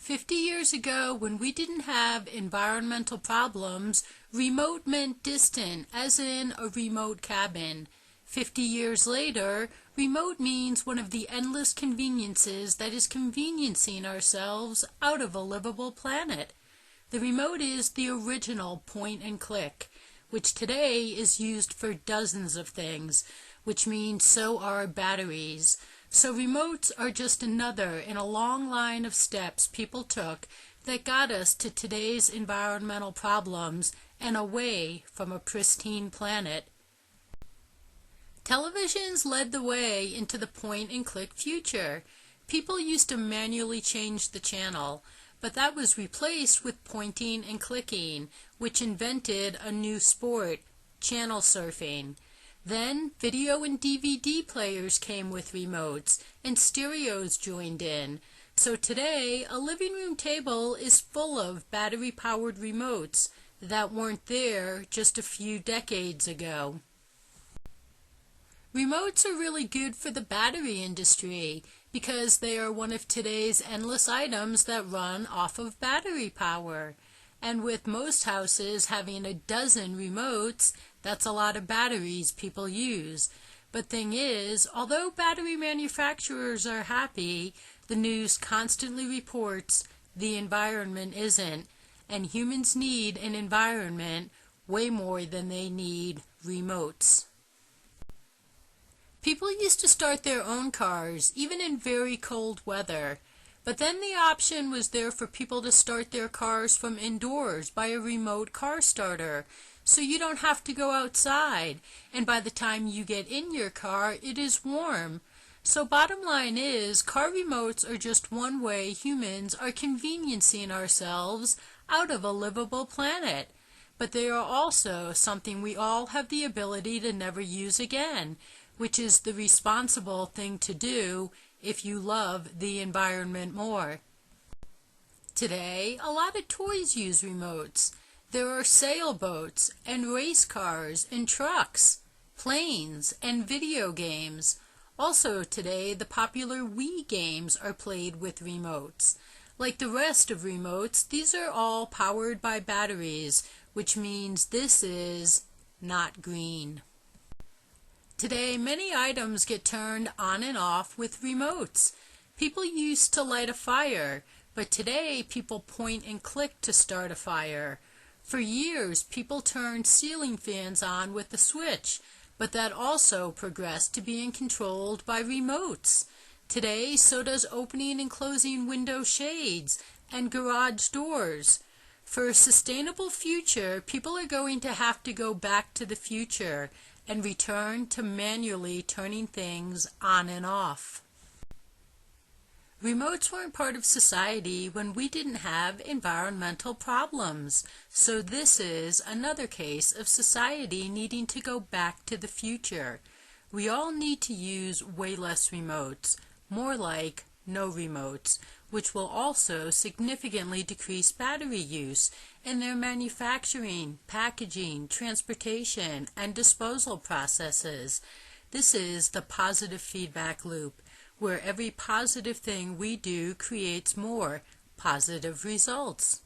50 years ago, when we didn't have environmental problems, remote meant distant, as in a remote cabin. 50 years later, remote means one of the endless conveniences that is conveniencing ourselves out of a livable planet. The remote is the original point and click, which today is used for dozens of things, which means so are batteries. So remotes are just another in a long line of steps people took that got us to today's environmental problems and away from a pristine planet. Televisions led the way into the point-and-click future. People used to manually change the channel, but that was replaced with pointing and clicking, which invented a new sport, channel surfing. Then video and DVD players came with remotes, and stereos joined in. So today, a living room table is full of battery-powered remotes that weren't there just a few decades ago. Remotes are really good for the battery industry because they are one of today's endless items that run off of battery power. And with most houses having a dozen remotes, that's a lot of batteries people use. But thing is, although battery manufacturers are happy, the news constantly reports the environment isn't, and humans need an environment way more than they need remotes. People used to start their own cars, even in very cold weather. But then the option was there for people to start their cars from indoors by a remote car starter. So you don't have to go outside, and by the time you get in your car, it is warm. So bottom line is, car remotes are just one way humans are conveniencing ourselves out of a livable planet. But they are also something we all have the ability to never use again, which is the responsible thing to do if you love the environment more. Today, a lot of toys use remotes. There are sailboats and race cars and trucks, planes and video games. Also today, the popular Wii games are played with remotes. Like the rest of remotes, these are all powered by batteries, which means this is not green. Today, many items get turned on and off with remotes. People used to light a fire, but today people point and click to start a fire. For years, people turned ceiling fans on with a switch, but that also progressed to being controlled by remotes. Today, so does opening and closing window shades and garage doors. For a sustainable future, people are going to have to go back to the future and return to manually turning things on and off. Remotes weren't part of society when we didn't have environmental problems, so this is another case of society needing to go back to the future. We all need to use way less remotes, more like no remotes, which will also significantly decrease battery use in their manufacturing, packaging, transportation, and disposal processes. This is the positive feedback loop, where every positive thing we do creates more positive results.